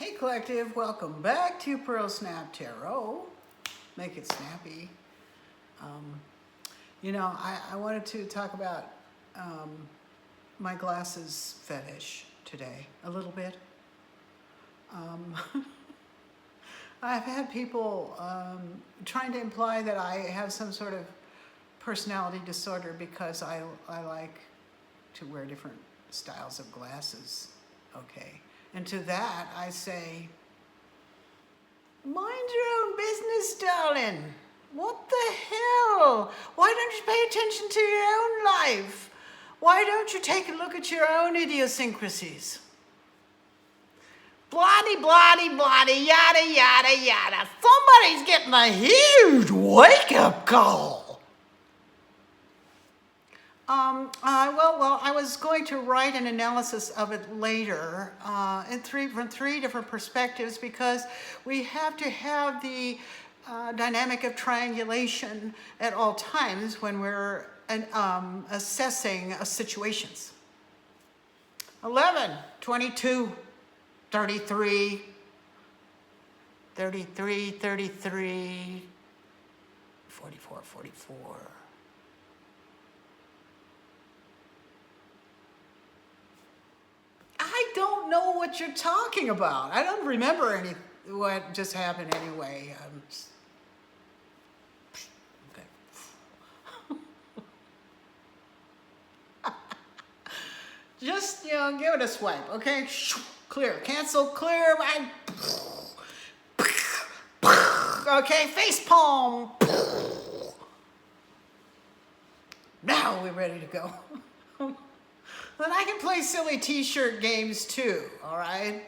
Hey Collective, welcome back to PSnap Tarot. Make it snappy. I wanted to talk about my glasses fetish today a little bit. I've had people trying to imply that I have some sort of personality disorder because I like to wear different styles of glasses. Okay. And to that, I say, mind your own business, darling. What the hell? Why don't you pay attention to your own life? Why don't you take a look at your own idiosyncrasies? Bloody, bloody, bloody, yada, yada, yada. Somebody's getting a huge wake-up call. I was going to write an analysis of it later from three different perspectives because we have to have the dynamic of triangulation at all times when we're assessing situations. 11, 22, 33, 33, 33, 44, 44. I don't know what you're talking about. I don't remember what just happened anyway. Okay. Just, give it a swipe, okay? Clear, cancel, clear. Okay, face palm. Now we're ready to go. Then I can play silly t-shirt games too, all right?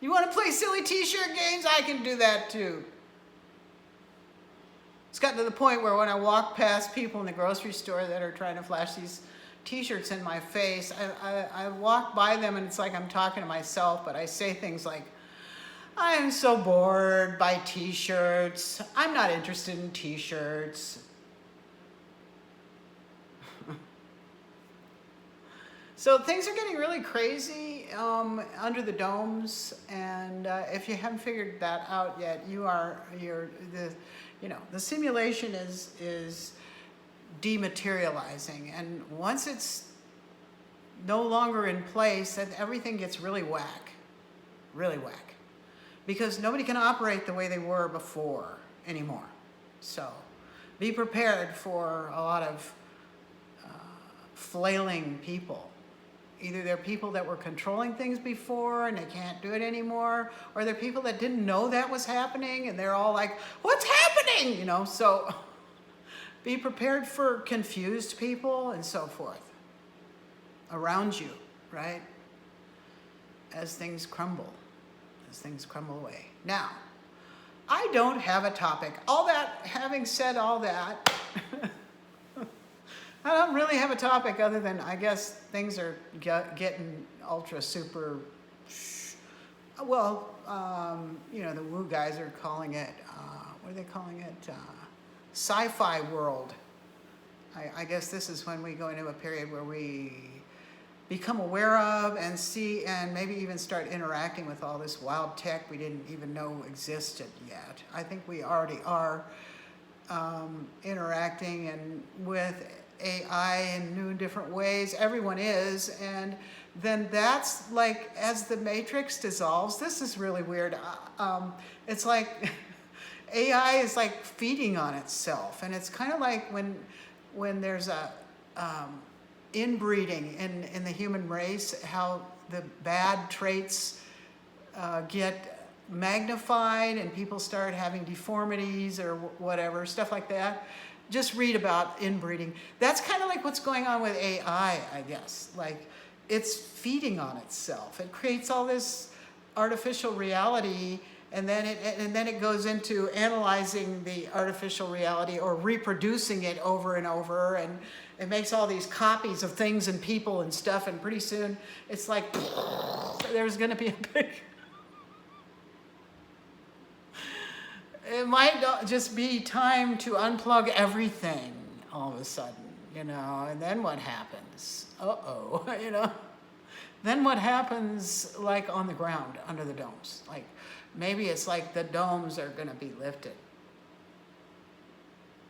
You want to play silly t-shirt games? I can do that too. It's gotten to the point where when I walk past people in the grocery store that are trying to flash these t-shirts in my face, I walk by them and it's like I'm talking to myself, but I say things like, I am so bored by t-shirts. I'm not interested in t-shirts. So things are getting really crazy under the domes, and if you haven't figured that out yet, the simulation is dematerializing, and once it's no longer in place, then everything gets really whack, because nobody can operate the way they were before anymore. So be prepared for a lot of flailing people. Either they're people that were controlling things before and they can't do it anymore, or they're people that didn't know that was happening and they're all like, what's happening? So be prepared for confused people and so forth around you, right? As things crumble away. Now, I don't have a topic. Having said all that, I don't really have a topic other than I guess things are getting ultra super, the woo guys are calling it, what are they calling it? Sci-fi world. I guess this is when we go into a period where we become aware of and see and maybe even start interacting with all this wild tech we didn't even know existed yet. I think we already are interacting and with AI in new different ways. Everyone is, and then that's like as the matrix dissolves. This is really weird. It's like AI is like feeding on itself, and it's kind of like when there's a inbreeding in the human race, how the bad traits get magnified and people start having deformities or whatever, stuff like that. Just read about inbreeding. That's kind of like what's going on with AI, I guess. Like, it's feeding on itself. It creates all this artificial reality, and then it goes into analyzing the artificial reality or reproducing it over and over, and it makes all these copies of things and people and stuff, and pretty soon it's like there's going to be a big... It might just be time to unplug everything all of a sudden, and then what happens? Then what happens like on the ground under the domes? Like maybe it's like the domes are going to be lifted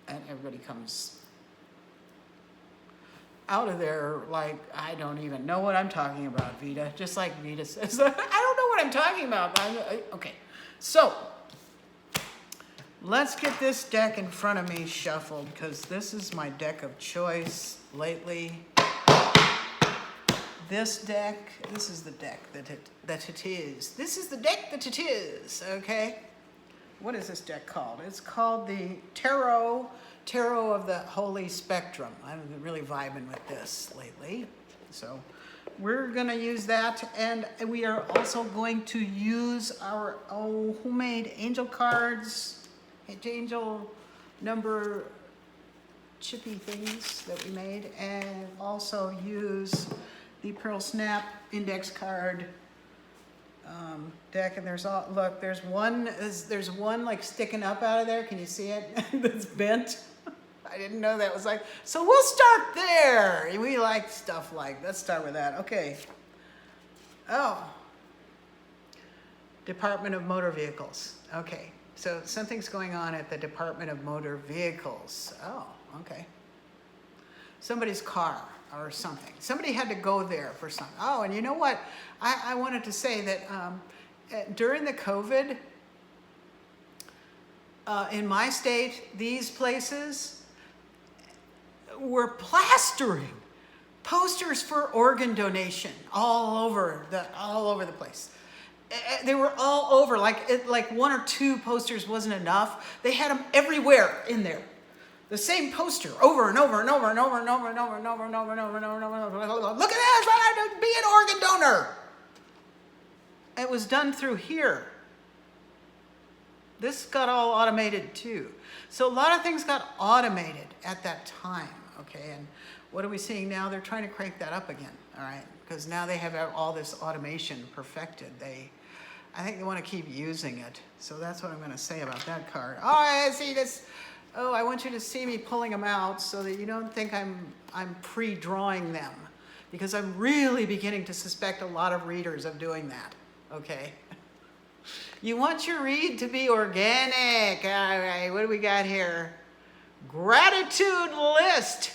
and everybody comes out of there like, I don't even know what I'm talking about, Vita. Just like Vita says, I don't know what I'm talking about. Okay, so let's get this deck in front of me shuffled, because this is my deck of choice lately. This deck, this is the deck that it is. This is the deck that it is, okay? What is this deck called? It's called the Tarot of the Holy Spectrum. I'm really vibing with this lately. So we're gonna use that, and we are also going to use our homemade angel cards, angel number chippy things that we made, and also use the PSnap index card deck. And there's there's one like sticking up out of there. Can you see it? That's bent. I didn't know that was like, so we'll start there. We like stuff like, let's start with that. Okay. Oh. Department of Motor Vehicles. Okay. So something's going on at the Department of Motor Vehicles. Oh, okay. Somebody's car or something. Somebody had to go there for something. Oh, and you know what? I wanted to say that during the COVID, in my state, these places were plastering posters for organ donation all over the place. They were all over. Like one or two posters wasn't enough. They had them everywhere in there. The same poster over and over and over and over and over and over and over and over and over and over and over and over. Look at this, I have to be an organ donor. It was done through here. This got all automated too. So a lot of things got automated at that time, okay? And what are we seeing now? They're trying to crank that up again, all right? Because now they have all this automation perfected. I think they want to keep using it. So that's what I'm going to say about that card. Oh, I see this. Oh, I want you to see me pulling them out so that you don't think I'm pre-drawing them, because I'm really beginning to suspect a lot of readers of doing that, okay? You want your read to be organic. All right, what do we got here? Gratitude list.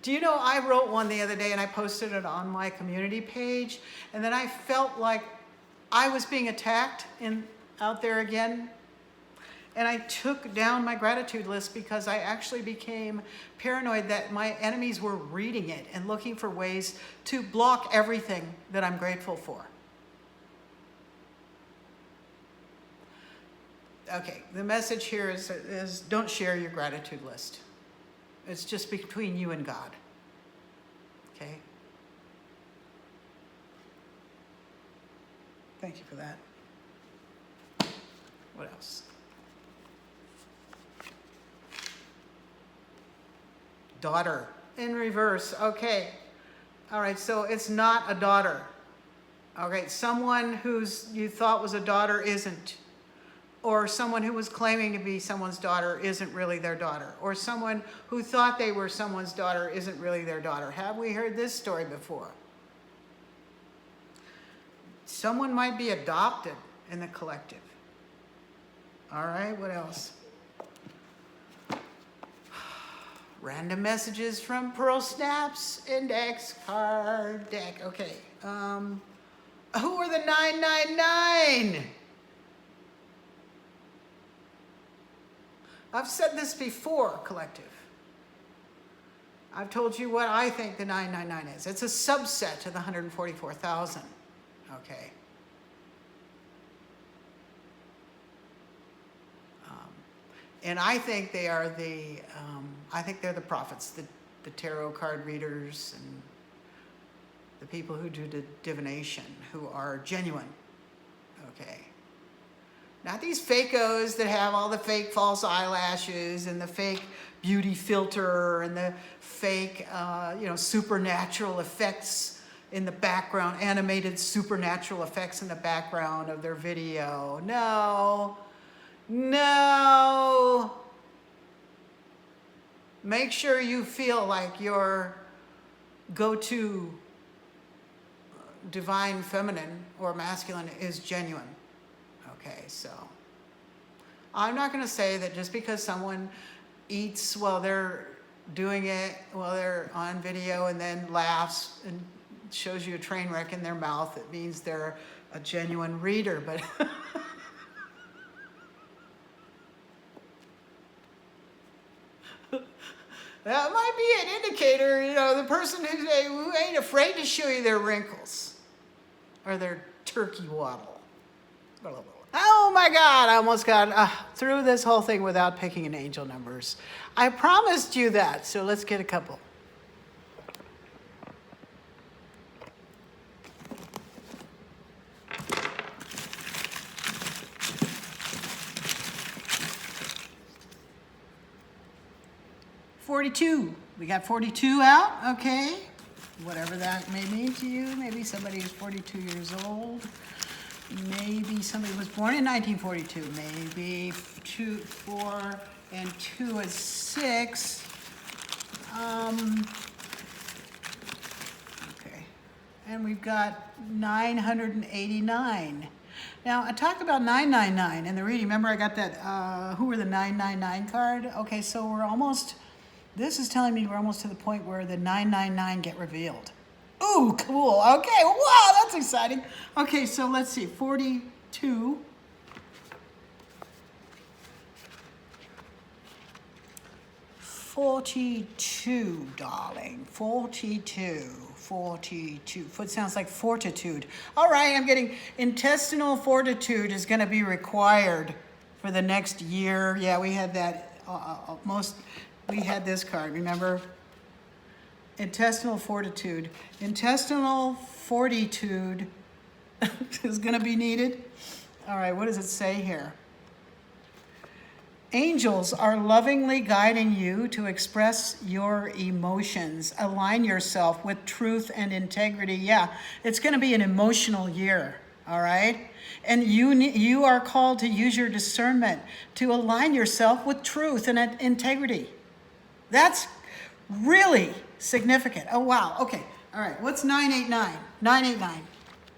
Do you know, I wrote one the other day and I posted it on my community page, and then I felt like I was being attacked out there again. And I took down my gratitude list because I actually became paranoid that my enemies were reading it and looking for ways to block everything that I'm grateful for. Okay, the message here is don't share your gratitude list. It's just between you and God. Okay? Thank you for that. What else? Daughter in reverse. Okay. All right, so it's not a daughter. Okay, someone you thought was a daughter isn't. Or someone who was claiming to be someone's daughter isn't really their daughter. Or someone who thought they were someone's daughter isn't really their daughter. Have we heard this story before? Someone might be adopted in the collective. All right, what else? Random messages from PSnap's index card deck. Okay. Who are the 999? I've said this before, collective. I've told you what I think the 999 is. It's a subset to the 144,000. Okay. And I think they are they're the prophets, the tarot card readers and the people who do the divination, who are genuine, okay? Not these fakos that have all the fake false eyelashes and the fake beauty filter and the fake, supernatural effects in the background, animated supernatural effects in the background of their video. No. Make sure you feel like you're go to divine feminine or masculine is genuine. Okay, so I'm not going to say that just because someone eats while they're doing it, while they're on video, and then laughs and shows you a train wreck in their mouth, it means they're a genuine reader. But that might be an indicator, you know, the person who ain't afraid to show you their wrinkles or their turkey waddle. Oh my God, I almost got through this whole thing without picking an angel numbers. I promised you that, so let's get a couple. $42. We got 42 out, okay. Whatever that may mean to you. Maybe somebody is 42 years old. Maybe somebody was born in 1942. Maybe 2, 4, and 2 is 6. Okay. And we've got 989. Now, I talked about 999 in the reading. Remember I got that, who were the 999 card? Okay, so we're almost... This is telling me we're almost to the point where the 999 get revealed. Ooh, cool. Okay, wow, that's exciting. Okay, so let's see, 42. $42, darling. 42. It sounds like fortitude. All right, I'm getting intestinal fortitude is going to be required for the next year. Yeah, we had that we had this card, remember? Intestinal fortitude. Intestinal fortitude is going to be needed. All right, what does it say here? Angels are lovingly guiding you to express your emotions. Align yourself with truth and integrity. Yeah, it's going to be an emotional year, all right? And you are called to use your discernment to align yourself with truth and integrity. That's really significant. Oh, wow. Okay. All right. What's 989? 989.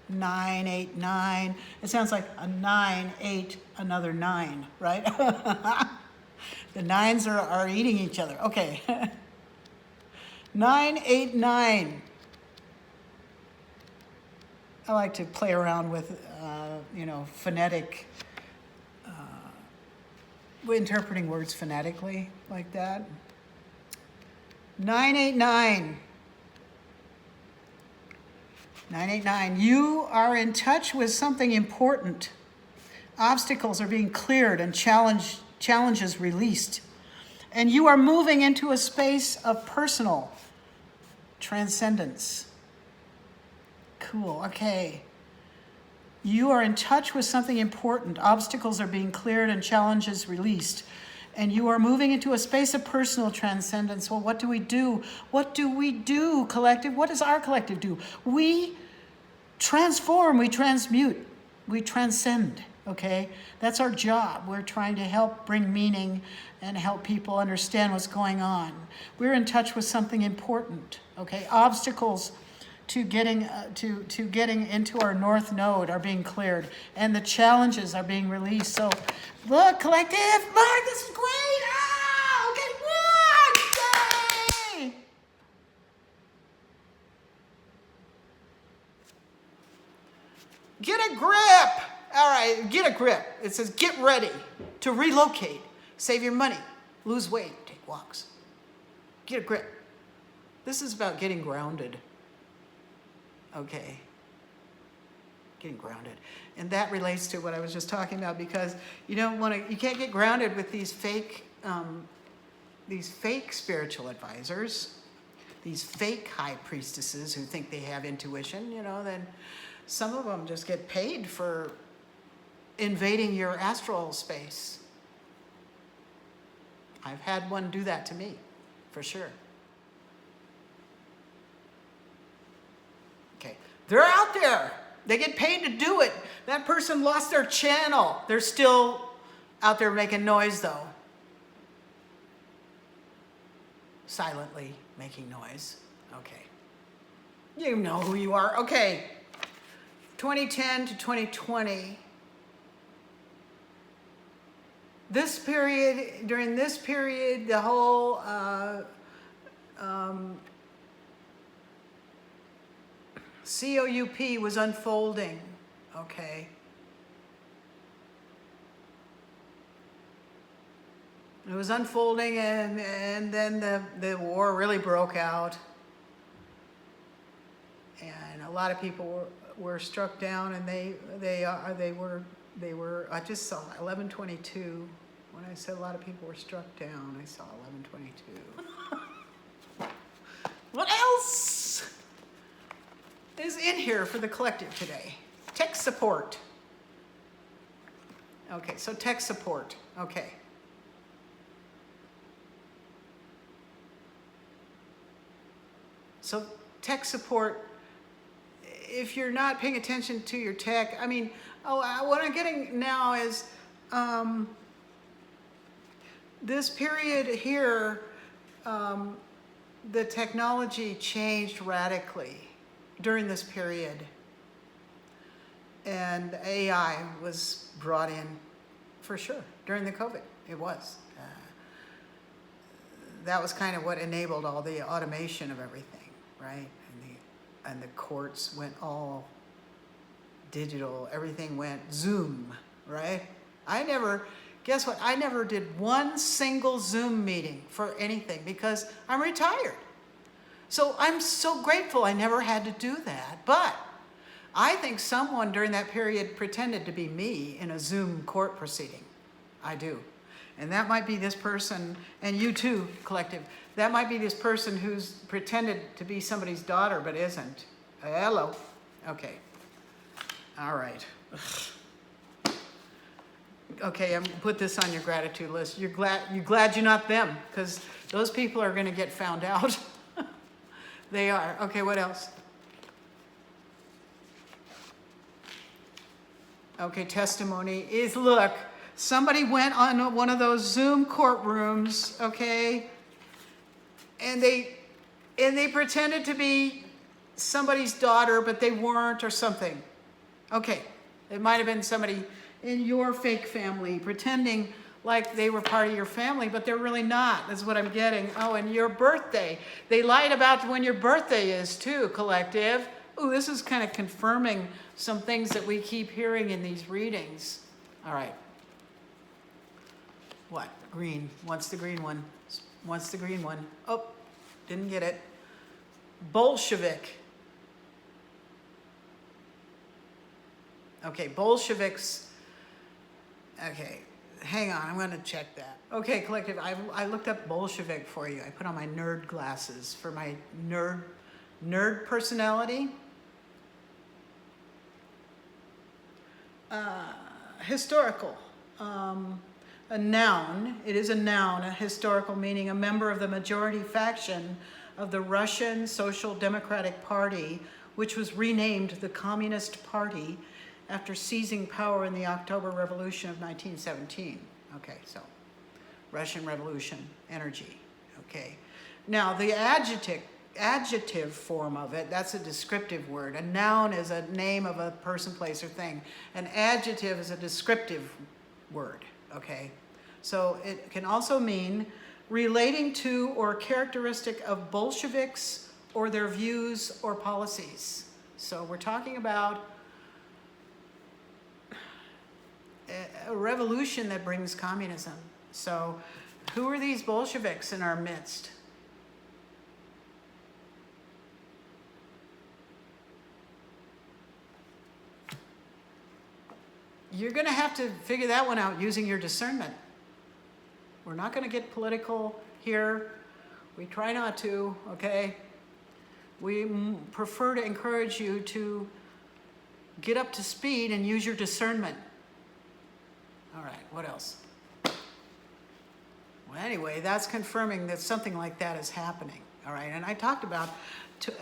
989. It sounds like a 9 ate another 9, right? The 9s are eating each other. Okay. 989. I like to play around with, phonetic, interpreting words phonetically like that. 989. 989. You are in touch with something important. Obstacles are being cleared and challenges released. And you are moving into a space of personal transcendence. Cool. Okay. You are in touch with something important. Obstacles are being cleared and challenges released. And you are moving into a space of personal transcendence. Well, what do we do? What do we do, collective? What does our collective do? We transform, we transmute, we transcend, okay? That's our job. We're trying to help bring meaning and help people understand what's going on. We're in touch with something important, okay? Obstacles to getting into our north node are being cleared, and the challenges are being released. So, look, collective, look, this is great. Ah, okay, yay! Get a grip. All right, get a grip. It says get ready to relocate, save your money, lose weight, take walks. Get a grip. This is about getting grounded. Okay, getting grounded. And that relates to what I was just talking about, because you can't get grounded with these fake spiritual advisors, these fake high priestesses who think they have intuition, then some of them just get paid for invading your astral space. I've had one do that to me, for sure. Okay, they're out there. They get paid to do it. That person lost their channel. They're still out there making noise, though. Silently making noise. Okay. You know who you are. Okay. 2010 to 2020. This period, during this period, the whole COUP was unfolding, okay? It was unfolding, and then the war really broke out. And a lot of people were struck down, and they were, I just saw 1122. When I said a lot of people were struck down, I saw 1122. What else is in here for the collective today? Tech support. Okay, so tech support. Okay. So tech support, if you're not paying attention to your tech, I mean, what I'm getting now is this period here, the technology changed radically during this period. And AI was brought in for sure during the COVID. It was. That was kind of what enabled all the automation of everything, right? And the courts went all digital. Everything went Zoom, right? Guess what? I never did one single Zoom meeting for anything because I'm retired. So I'm so grateful I never had to do that. But I think someone during that period pretended to be me in a Zoom court proceeding. I do. And that might be this person, and you too, collective. That might be this person who's pretended to be somebody's daughter but isn't. Hello. Okay. All right. Okay, I'm put this on your gratitude list. You're glad you're not them, because those people are going to get found out. They are. Okay, what else? Okay, testimony is, look, somebody went on one of those Zoom courtrooms, okay, and they pretended to be somebody's daughter, but they weren't, or something. Okay, it might have been somebody in your fake family pretending like they were part of your family, but they're really not. That's what I'm getting. Oh, and your birthday. They lied about when your birthday is too, collective. Ooh, this is kind of confirming some things that we keep hearing in these readings. All right. What? Green. What's the green one? What's the green one? Oh, didn't get it. Bolshevik. Okay, Bolsheviks. Okay, hang on, I'm going to check that. Okay, collective, I looked up Bolshevik for you. I put on my nerd glasses for my nerd personality. Historical. A noun. It is a noun, a historical meaning, a member of the majority faction of the Russian Social Democratic Party, which was renamed the Communist Party after seizing power in the October Revolution of 1917. Okay, so Russian Revolution, energy. Okay. Now the adjective form of it, that's a descriptive word. A noun is a name of a person, place, or thing. An adjective is a descriptive word. Okay. So it can also mean relating to or characteristic of Bolsheviks or their views or policies. So we're talking about a revolution that brings communism. So who are these Bolsheviks in our midst? You're going to have to figure that one out using your discernment. We're not going to get political here. We try not to, okay? We prefer to encourage you to get up to speed and use your discernment. All right, what else? Well, anyway, that's confirming that something like that is happening. All right, and I talked about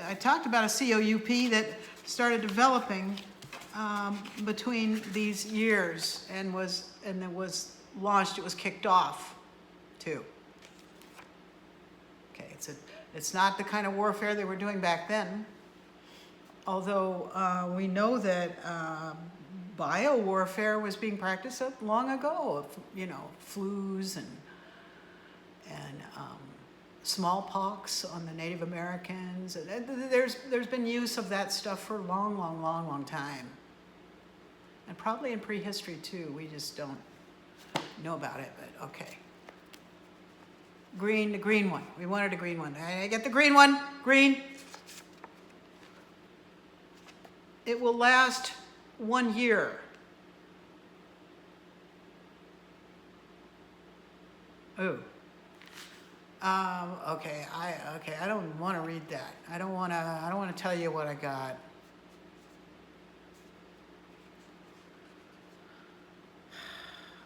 a COUP that started developing between these years and it was launched. It was kicked off, too. Okay, it's not the kind of warfare they were doing back then. Although we know that biowarfare was being practiced long ago, you know, flus and smallpox on the Native Americans. There's been use of that stuff for a long time. And probably in prehistory too, we just don't know about it, but okay. Green, the green one. We wanted a green one. I get the green one, green. It will last 1 year. Ooh. Okay, I don't want to read that. I don't want to tell you what I got.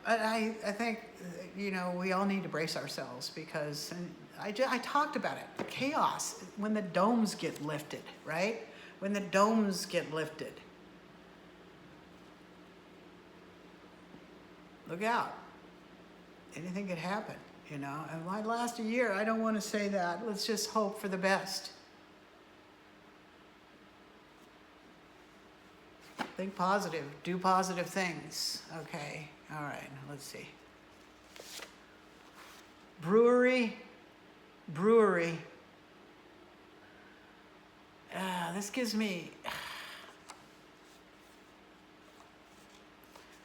I think, you know, we all need to brace ourselves because I talked about it. Chaos, when the domes get lifted, right? When the domes get lifted. Look out. Anything could happen, you know. It might last a year. I don't want to say that. Let's just hope for the best. Think positive. Do positive things. Okay. All right. Let's see. Brewery. This gives me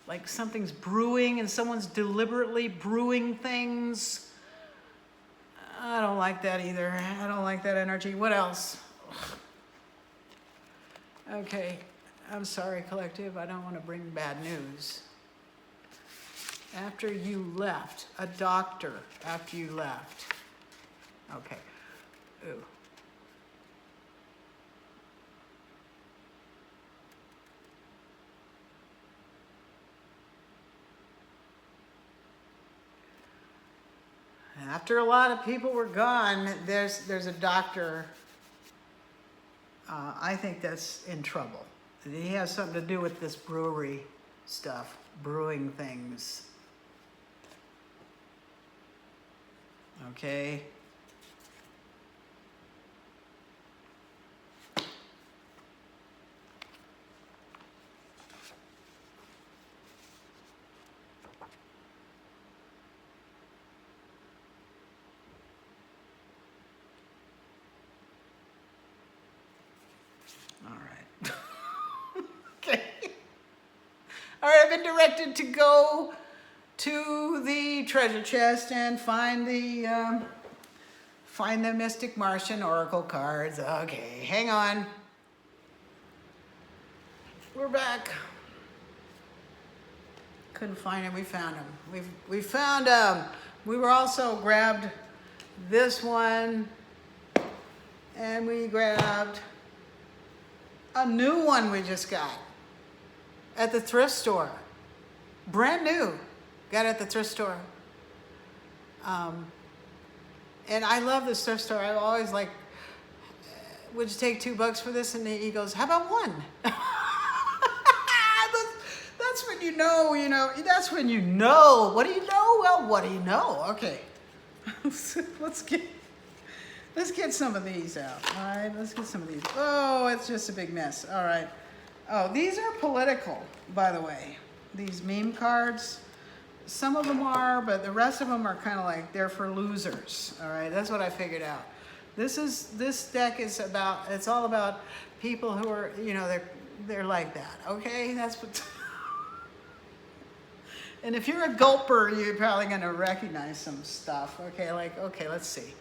like something's brewing and someone's deliberately brewing things. I don't like that either. I don't like that energy. What else? Okay. I'm sorry, collective. I don't want to bring bad news. After you left, a doctor after you left. Okay. Ooh. After a lot of people were gone, there's a doctor, I think that's in trouble. He has something to do with this brewery stuff, brewing things. Okay. All right. Okay. All right, I've been directed to go to the treasure chest and find the Mystic Martian Oracle cards. Okay, hang on. We're back. Couldn't find them. We found them. We found them. We were also grabbed this one, and we grabbed a new one we just got at the thrift store. Brand new. Got it at the thrift store. And I love this thrift store. I always like, would you take $2 for this? And he goes, how about one? That's when you know, that's when you know. What do you know? Well, what do you know? Okay. Let's get some of these out. All right, let's get some of these. Oh, it's just a big mess. All right. Oh, these are political, by the way. These meme cards. Some of them are, but the rest of them are kind of like they're for losers. All right, that's what I figured out. This deck is about. It's all about people who are, they're like that. Okay, that's what. And if you're a gulper, you're probably going to recognize some stuff. Okay, let's see.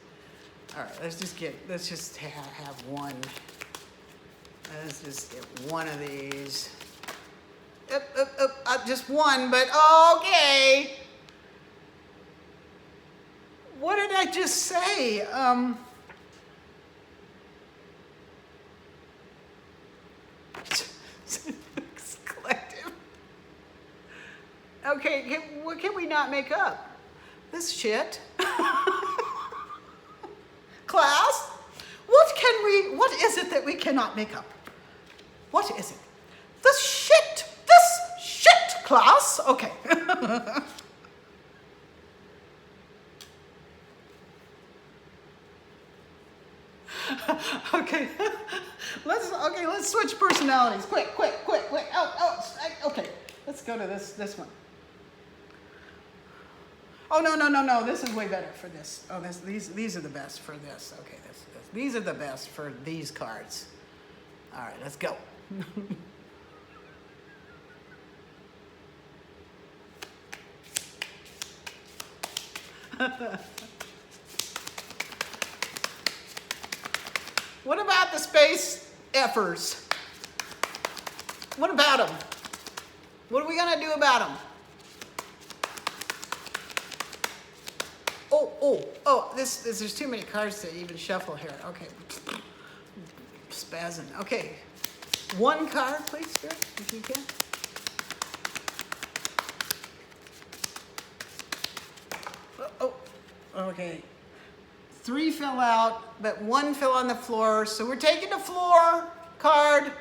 All right, let's just have one. Let's just get one of these. Just one, but okay. What did I just say? Collective. Okay, what can we not make up? This shit. Class, what is it that we cannot make up? What is it? This shit, class. Okay. Okay. Let's switch personalities. Quick. Okay, let's go to this one. Oh, no. This is way better for this. Oh, these are the best for this. Okay, these are the best for these cards. All right, let's go. What about the space effers? What about them? What are we going to do about them? Oh, there's too many cards to even shuffle here. Okay. Spazzing. Okay. One card, please, Spirit, if you can. Oh, okay. 3 fell out, but 1 fell on the floor. So we're taking the floor card.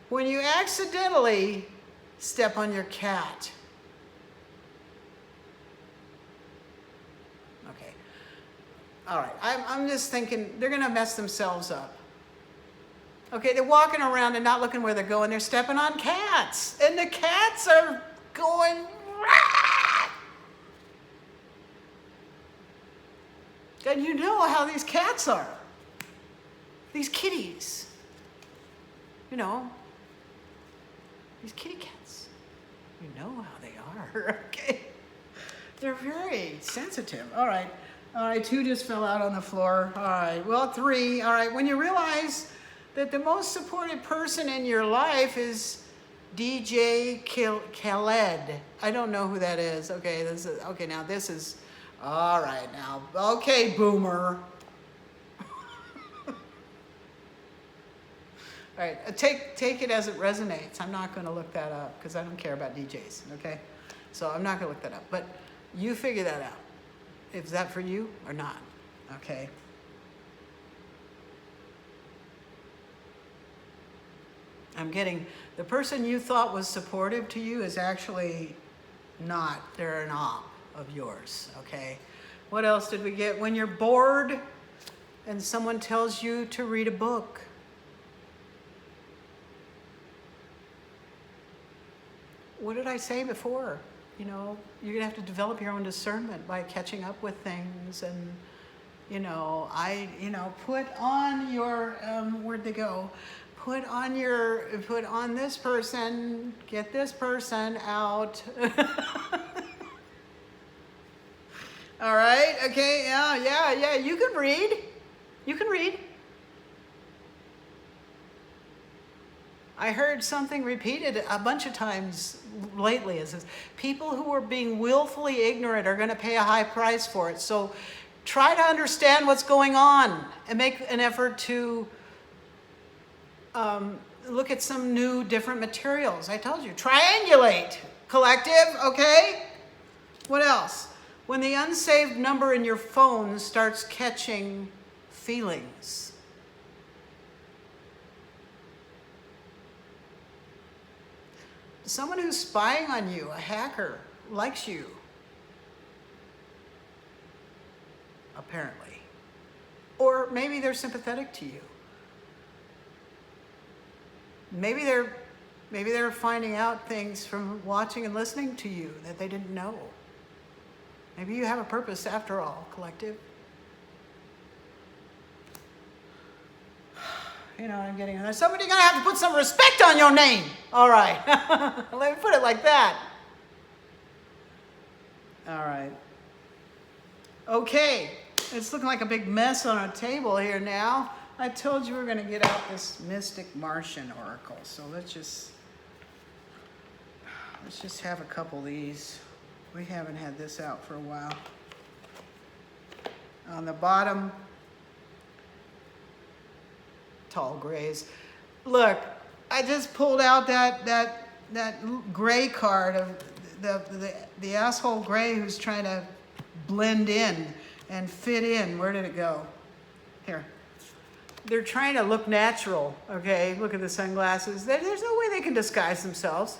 When you accidentally step on your cat. Okay. All right. I'm just thinking they're going to mess themselves up. Okay, they're walking around and not looking where they're going. They're stepping on cats. And the cats are going... Rah! And you know how these cats are. These kitties. You know. These kitty cats. You know how they are, okay? They're very sensitive. All right, 2 just fell out on the floor. All right, well, 3. All right, when you realize that the most supported person in your life is DJ Khaled. I don't know who that is. Okay, now this is, all right now. Okay, boomer. All right, take it as it resonates. I'm not going to look that up because I don't care about DJs, okay? So I'm not going to look that up. But you figure that out. Is that for you or not? Okay. I'm getting, the person you thought was supportive to you is actually not. They're an op of yours, okay? What else did we get? When you're bored and someone tells you to read a book. What did I say before? You know, you're gonna have to develop your own discernment by catching up with things and, put on your, where'd they go? Put on this person, get this person out. All right, okay, yeah, you can read. I heard something repeated a bunch of times lately. It says, people who are being willfully ignorant are going to pay a high price for it. So try to understand what's going on and make an effort to look at some new, different materials. I told you, triangulate, collective, okay? What else? When the unsaved number in your phone starts catching feelings. Someone who's spying on you, a hacker, likes you. Apparently. Or maybe they're sympathetic to you. Maybe they're finding out things from watching and listening to you that they didn't know. Maybe you have a purpose after all, collective. You know what I'm getting? Somebody's going to have to put some respect on your name. All right. Let me put it like that. All right. Okay. It's looking like a big mess on our table here now. I told you we were going to get out this Mystic Martian Oracle. So let's just have a couple of these. We haven't had this out for a while. On the bottom, tall grays. Look, I just pulled out that gray card of the asshole gray who's trying to blend in and fit in. Where did it go? Here. They're trying to look natural, okay? Look at the sunglasses. There's no way they can disguise themselves.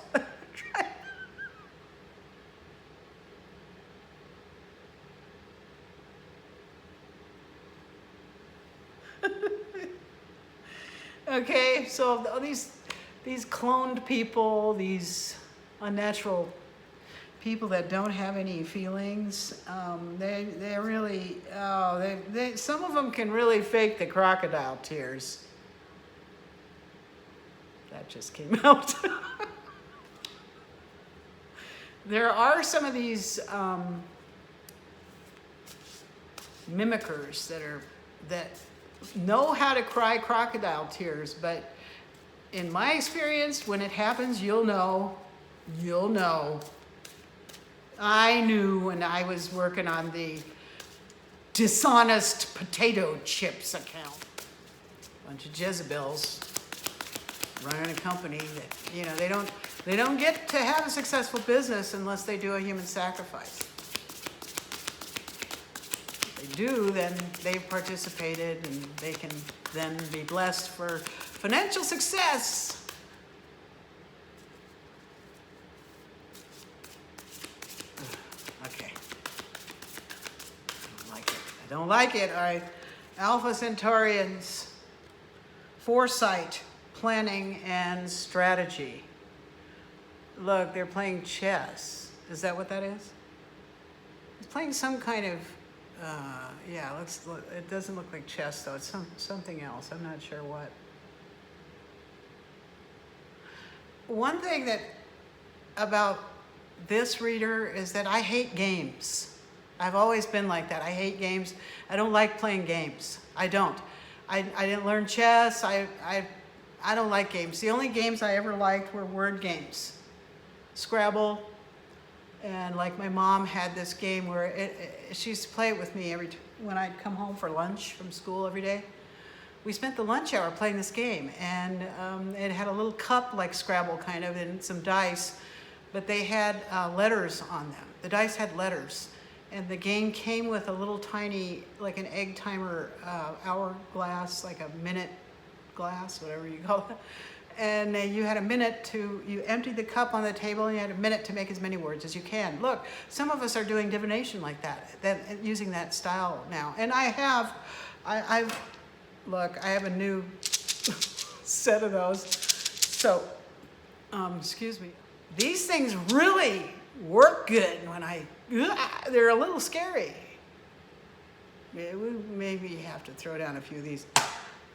Okay, so these cloned people, these unnatural people that don't have any feelings, they really, some of them can really fake the crocodile tears. That just came out. There are some of these mimickers that know how to cry crocodile tears, but in my experience, when it happens, you'll know. I knew when I was working on the dishonest potato chips account. Bunch of Jezebels running a company that, you know, they don't get to have a successful business unless they do a human sacrifice. If they do, then they've participated and they can then be blessed for financial success. Okay. I don't like it. All right. Alpha Centaurians, foresight, planning, and strategy. Look, they're playing chess. Is that what that is? It's playing some kind of, it doesn't look like chess though. It's something else. I'm not sure what. One thing about this reader is that I hate games. I've always been like that. I hate games. I don't like playing games. I don't. I didn't learn chess. I don't like games. The only games I ever liked were word games. Scrabble, and like my mom had this game where she used to play it with me when I'd come home for lunch from school every day. We spent the lunch hour playing this game, and it had a little cup like Scrabble kind of and some dice, but they had letters on them. The dice had letters, and the game came with a little tiny, like an egg timer hourglass, like a minute glass, whatever you call it. And you had a minute you emptied the cup on the table and you had a minute to make as many words as you can. Look, some of us are doing divination like that using that style now. And I have a new set of those. So, excuse me. These things really work good when they're a little scary. We maybe have to throw down a few of these.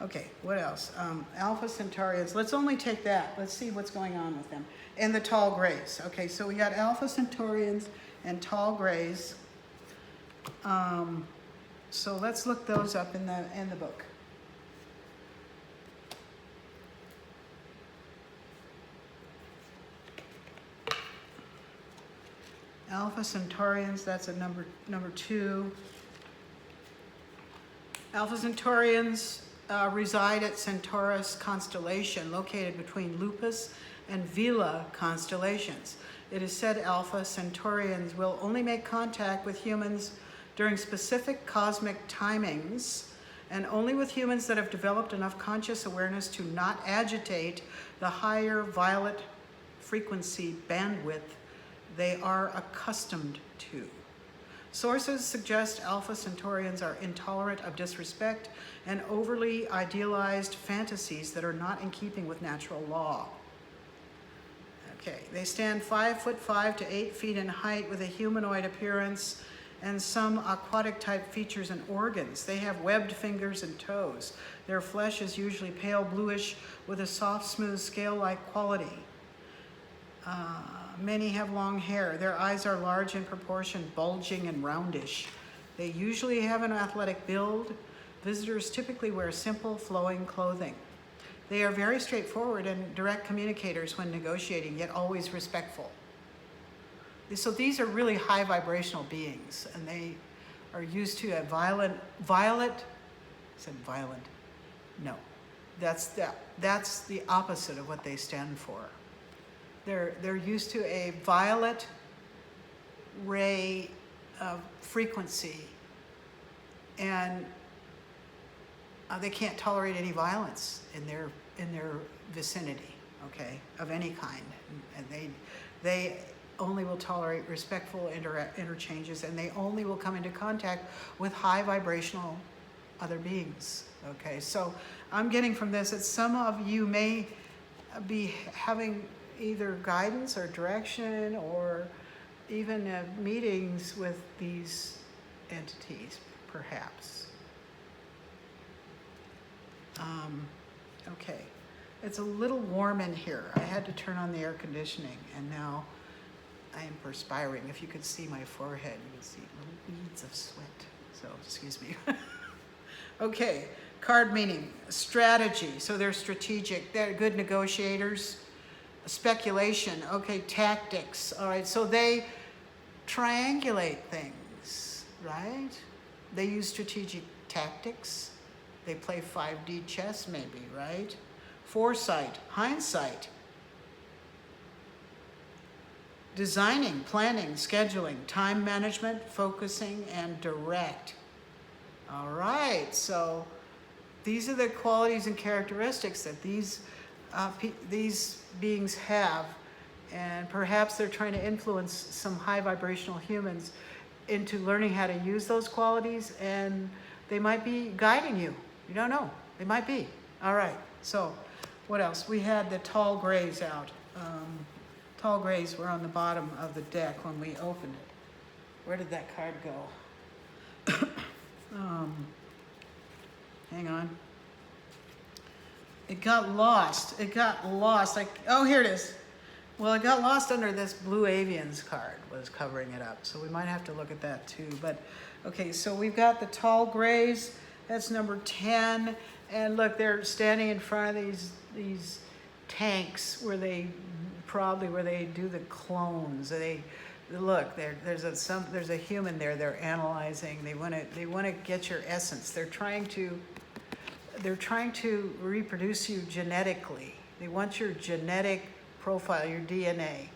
Okay, what else? Alpha Centaurians. Let's only take that. Let's see what's going on with them. And the tall grays. Okay, so we got Alpha Centaurians and tall grays. So let's look those up in the book. Alpha Centaurians, that's a number 2. Alpha Centaurians reside at Centaurus constellation, located between Lupus and Vela constellations. It is said Alpha Centaurians will only make contact with humans during specific cosmic timings, and only with humans that have developed enough conscious awareness to not agitate the higher violet frequency bandwidth they are accustomed to. Sources suggest Alpha Centaurians are intolerant of disrespect and overly idealized fantasies that are not in keeping with natural law. Okay, they stand 5'5" to 8 feet in height with a humanoid appearance and some aquatic type features and organs. They have webbed fingers and toes. Their flesh is usually pale bluish with a soft, smooth, scale-like quality. Many have long hair. Their eyes are large in proportion, bulging and roundish. They usually have an athletic build. Visitors typically wear simple, flowing clothing. They are very straightforward and direct communicators when negotiating, yet always respectful. So these are really high vibrational beings, and they are used to a violent, no, that's the opposite of what they stand for. They're used to a violet ray frequency, and they can't tolerate any violence in their vicinity, okay, of any kind. And they only will tolerate respectful interchanges, and they only will come into contact with high vibrational other beings. Okay, so I'm getting from this that some of you may be having either guidance or direction or even meetings with these entities, perhaps. Okay, it's a little warm in here. I had to turn on the air conditioning, and now I am perspiring. If you could see my forehead, you would see little beads of sweat. So, excuse me. Okay, card meaning, strategy. So they're strategic. They're good negotiators. Speculation. Okay, tactics. All right, so they triangulate things, right? They use strategic tactics. They play 5D chess maybe, right? Foresight, hindsight. Designing, planning, scheduling, time management, focusing, and direct. All right, so these are the qualities and characteristics that these beings have, and perhaps they're trying to influence some high vibrational humans into learning how to use those qualities, and they might be guiding you. You don't know. They might be. All right, so what else? We had the tall grays out. Tall grays were on the bottom of the deck when we opened it. Where did that card go? Hang on. It got lost. Oh, here it is. Well, it got lost under this Blue Avians card was covering it up. So we might have to look at that too. But, okay, so we've got the tall grays. That's number 10. And look, they're standing in front of these tanks where they do the clones. There's a human there. They're analyzing. They want to get your essence. They're trying to reproduce you genetically. They want your genetic profile, your DNA.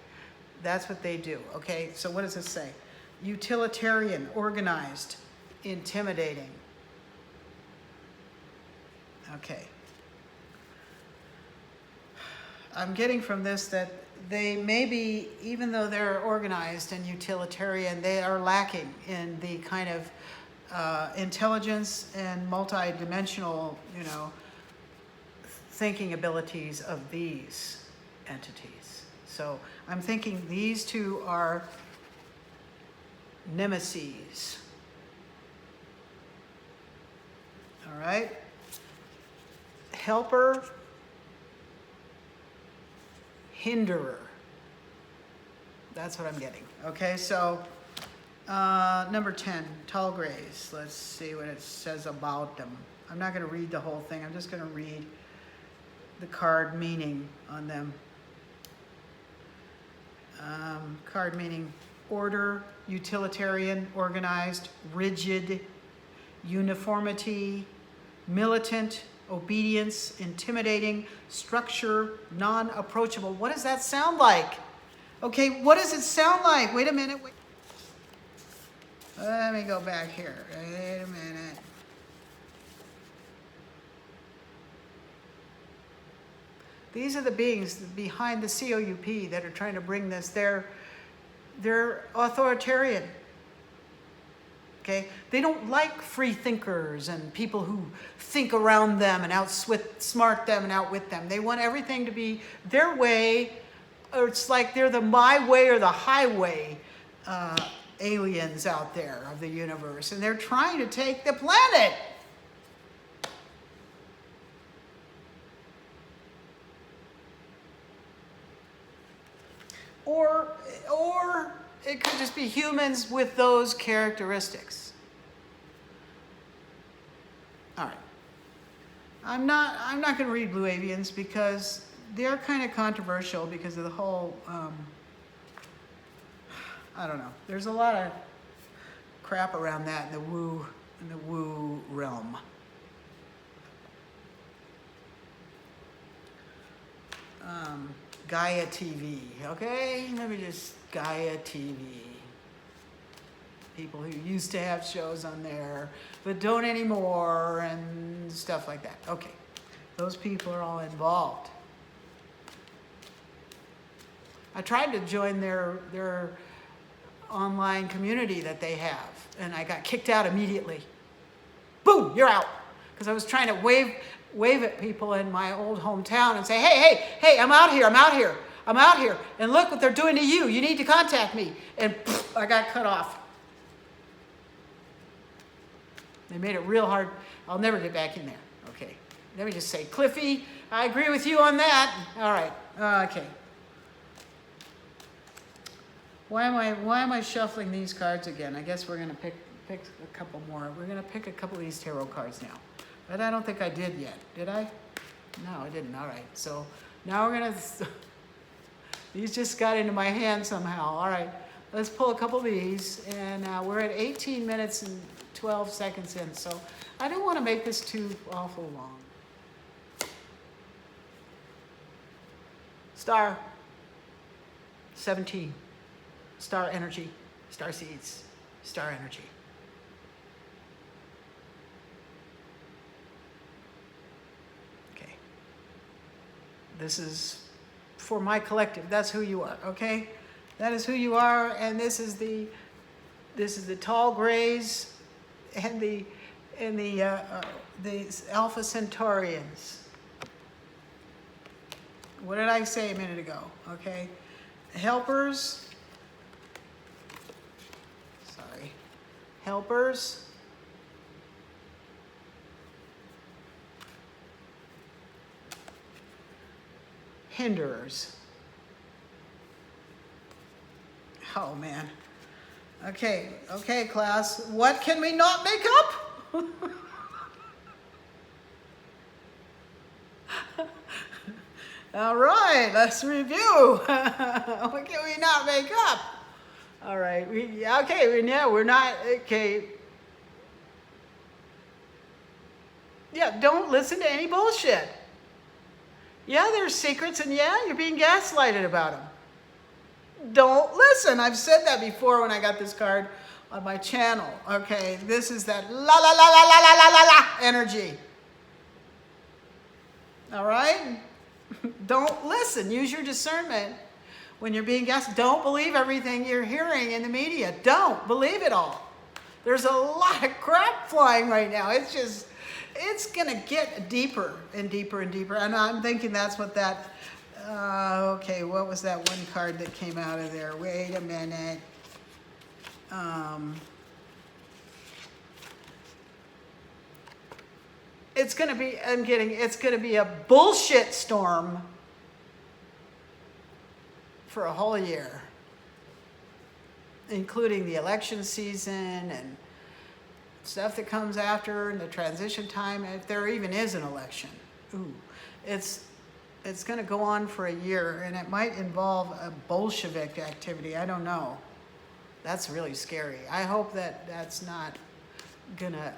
That's what they do. Okay. So what does it say? Utilitarian, organized, intimidating. Okay. I'm getting from this that they may be, even though they're organized and utilitarian, they are lacking in the kind of intelligence and multi-dimensional, thinking abilities of these entities. So I'm thinking these two are nemesis. All right. Helper, hinderer. That's what I'm getting. Okay, so number 10, tall grays. Let's see what it says about them. I'm not going to read the whole thing. I'm just going to read the card meaning on them. Card meaning: order, utilitarian, organized, rigid, uniformity, militant, obedience, intimidating, structure, non-approachable. What does that sound like? Okay, what does it sound like? Wait a minute. Let me go back here. Wait a minute. These are the beings behind the COUP that are trying to bring this. They're authoritarian. Okay? They don't like free thinkers and people who think around them and outsmart them and outwit them. They want everything to be their way, or it's like they're the my way or the highway aliens out there of the universe, and they're trying to take the planet. Or it could just be humans with those characteristics. All right. I'm not going to read Blue Avians because they're kind of controversial because of the whole, I don't know. There's a lot of crap around that in the woo realm. Gaia TV, okay? Let me just, Gaia TV. People who used to have shows on there, but don't anymore, and stuff like that. Okay, those people are all involved. I tried to join their online community that they have, and I got kicked out immediately. Boom, you're out. Because I was trying to wave at people in my old hometown and say, hey, hey, hey, I'm out here, I'm out here, I'm out here. And look what they're doing to you. You need to contact me. And I got cut off. They made it real hard. I'll never get back in there. Okay. Let me just say, Cliffy, I agree with you on that. All right. Okay. Why am I shuffling these cards again? I guess we're going to pick a couple more. We're going to pick a couple of these tarot cards now. But I don't think I did yet. Did I? No, I didn't. All right. So now we're going to... These just got into my hand somehow. All right. Let's pull a couple of these. And we're at 18 minutes and 12 seconds in. So I don't want to make this too awful long. Star. 17. Star energy. Star seeds. Star energy. This is for my collective. That's who you are, okay? That is who you are, and this is the tall grays and the Alpha Centaurians. What did I say a minute ago? Okay, helpers. Sorry, helpers. Hinderers. Oh man. Okay, class. What can we not make up? All right, let's review. What can we not make up? All right, we're not, okay. Yeah, don't listen to any bullshit. Yeah, there's secrets, and yeah, you're being gaslighted about them. Don't listen. I've said that before when I got this card on my channel. Okay, this is that la la la la la la la la la energy. All right? Don't listen. Use your discernment when you're being gaslit. Don't believe everything you're hearing in the media. Don't believe it all. There's a lot of crap flying right now. It's going to get deeper and deeper and deeper. And I'm thinking that's what that, okay, what was that one card that came out of there? Wait a minute. It's going to be a bullshit storm for a whole year, including the election season and stuff that comes after and the transition time, if there even is an election. Ooh, it's going to go on for a year, and it might involve a Bolshevik activity. I don't know. That's really scary. I hope that that's not going to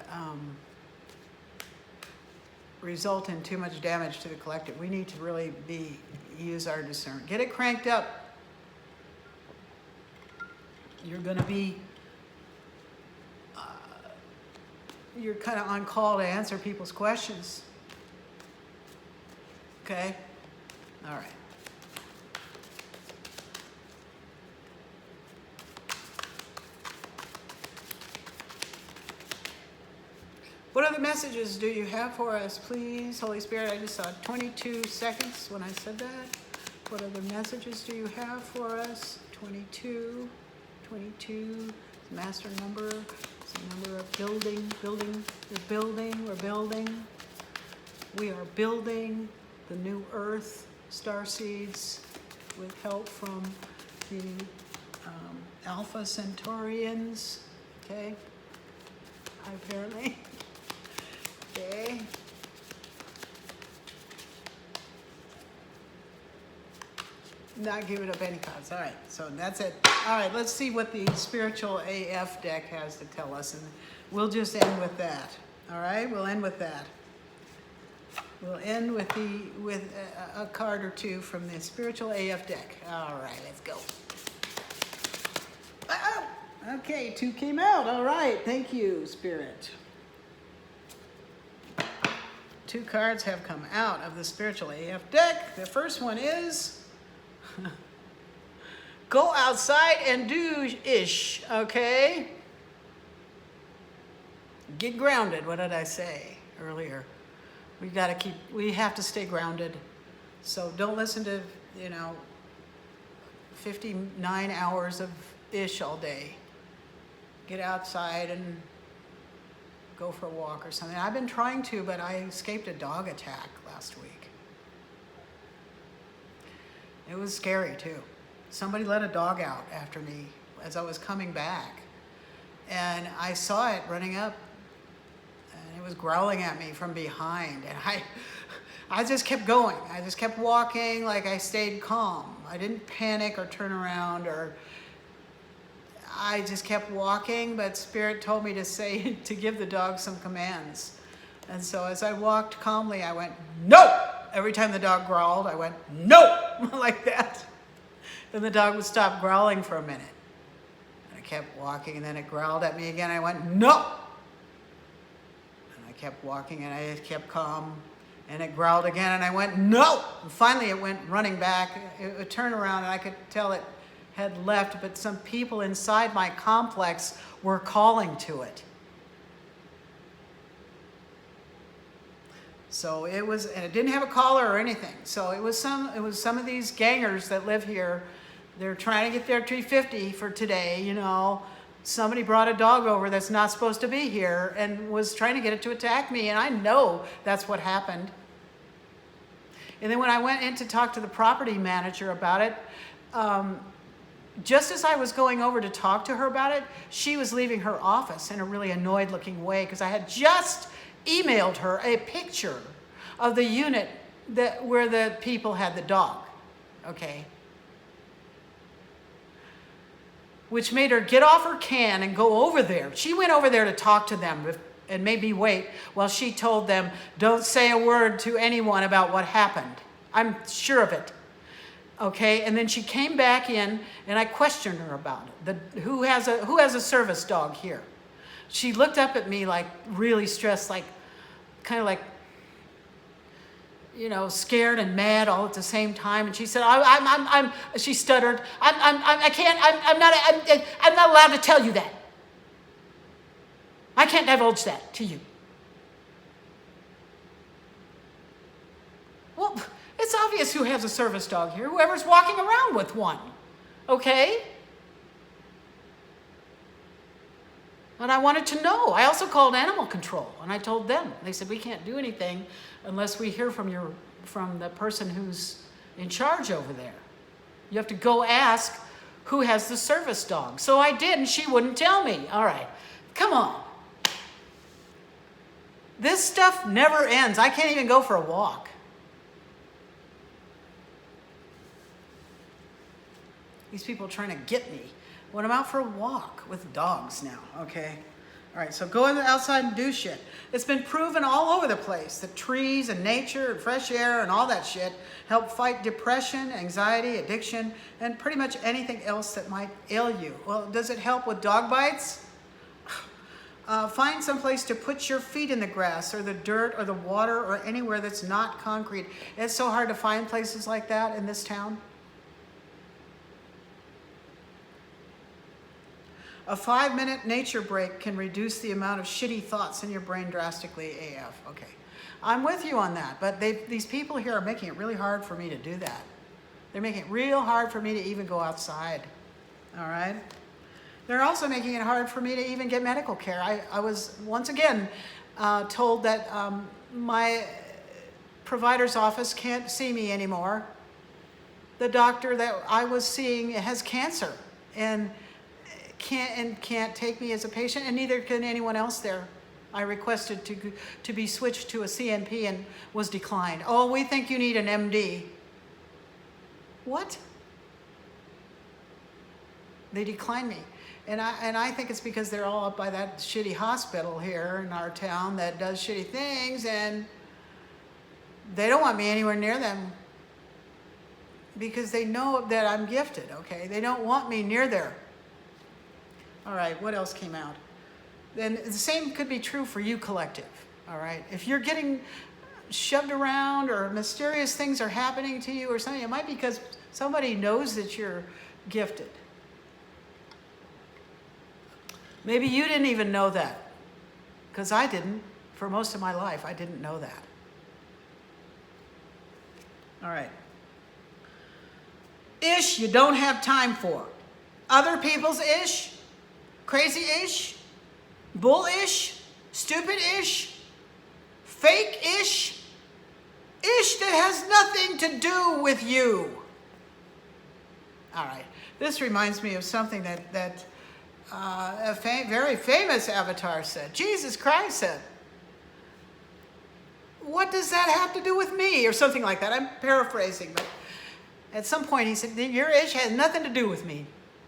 result in too much damage to the collective. We need to really use our discernment. Get it cranked up. You're going to be you're kind of on call to answer people's questions. Okay? All right. What other messages do you have for us, please? Holy Spirit, I just saw 22 seconds when I said that. What other messages do you have for us? 22, master number. It's a number of building. We're building. We are building the new earth, star seeds, with help from the Alpha Centaurians. Okay? Apparently. Okay. Not giving up any cards. All right, so that's it. All right, let's see what the spiritual AF deck has to tell us, and we'll just end with that. All right, we'll end with that. We'll end with a card or two from the spiritual AF deck. All right, let's go. Okay, 2 came out. All right, thank you, Spirit. 2 cards have come out of the spiritual AF deck. The first one is go outside and do ish, okay? Get grounded. What did I say earlier? We have to stay grounded. So don't listen to, 59 hours of ish all day. Get outside and go for a walk or something. I've been trying to, but I escaped a dog attack last week. It was scary too. Somebody let a dog out after me as I was coming back. And I saw it running up, and it was growling at me from behind. And I just kept going. I just kept walking, like I stayed calm. I didn't panic or turn around, or I just kept walking, but Spirit told me to give the dog some commands. And so as I walked calmly, I went, no! Every time the dog growled, I went, no! Like that. Then the dog would stop growling for a minute. And I kept walking, and then it growled at me again. I went, no! And I kept walking, and I kept calm. And it growled again, and I went, no! And finally, it went running back. It would turn around, and I could tell it had left, but some people inside my complex were calling to it. So it was, and it didn't have a collar or anything. So it was some of these gangers that live here. They're trying to get their 350 for today, Somebody brought a dog over that's not supposed to be here and was trying to get it to attack me, and I know that's what happened. And then when I went in to talk to the property manager about it, just as I was going over to talk to her about it, she was leaving her office in a really annoyed looking way, because I had just emailed her a picture of the unit where the people had the dog, okay? Which made her get off her can and go over there. She went over there to talk to them and made me wait while she told them, don't say a word to anyone about what happened. I'm sure of it. Okay, and then she came back in, and I questioned her about it. Who has a service dog here? She looked up at me like really stressed, like kind of like, scared and mad all at the same time. And she said, she stuttered, I'm not allowed to tell you that. I can't divulge that to you. Well, it's obvious who has a service dog here, whoever's walking around with one, okay? And I wanted to know. I also called animal control, and I told them. They said, we can't do anything unless we hear from the person who's in charge over there. You have to go ask who has the service dog. So I did, and she wouldn't tell me. All right, come on. This stuff never ends. I can't even go for a walk. These people are trying to get me when I'm out for a walk with dogs now, okay? All right, so go outside and do shit. It's been proven all over the place that trees and nature and fresh air and all that shit help fight depression, anxiety, addiction, and pretty much anything else that might ail you. Well, does it help with dog bites? Find some place to put your feet in the grass or the dirt or the water or anywhere that's not concrete. It's so hard to find places like that in this town. A 5-minute nature break can reduce the amount of shitty thoughts in your brain drastically AF. Okay, I'm with you on that, but these people here are making it really hard for me to do that. They're making it real hard for me to even go outside, all right? They're also making it hard for me to even get medical care. I was once again told that my provider's office can't see me anymore. The doctor that I was seeing has cancer and can't take me as a patient, and neither can anyone else there. I requested to be switched to a CNP and was declined. Oh, we think you need an MD. What? They declined me. And I think it's because they're all up by that shitty hospital here in our town that does shitty things, and they don't want me anywhere near them because they know that I'm gifted, okay? They don't want me near there. All right, what else came out? Then the same could be true for you, collective, all right? If you're getting shoved around or mysterious things are happening to you or something, it might be because somebody knows that you're gifted. Maybe you didn't even know that, because I didn't. For most of my life, I didn't know that. All right. Ish you don't have time for. Other people's ish, crazy ish, bullish, stupid ish, fake ish, ish that has nothing to do with you. All right. This reminds me of something that a very famous avatar said. Jesus Christ said, "What does that have to do with me?" Or something like that. I'm paraphrasing, but at some point he said, "Your ish has nothing to do with me.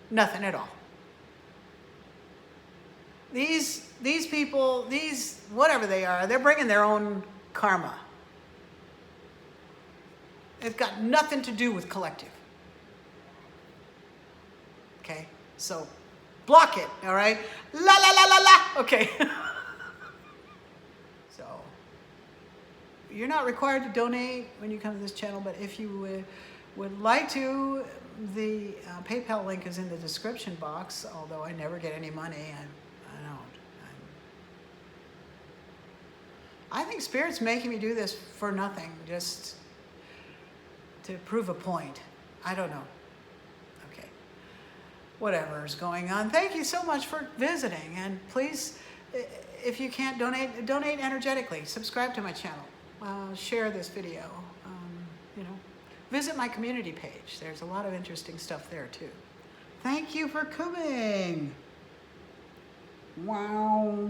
Nothing at all." These people, these whatever they are, they're bringing their own karma. It's got nothing to do with collective. Okay? So block it, all right? La la la la la. Okay. So you're not required to donate when you come to this channel, but if you would like to, the PayPal link is in the description box, although I never get any money. I don't. I think Spirit's making me do this for nothing, just to prove a point. I don't know. Okay. Whatever is going on. Thank you so much for visiting, and please, if you can't donate energetically. Subscribe to my channel. Share this video. You know. Visit my community page. There's a lot of interesting stuff there too. Thank you for coming. Wow.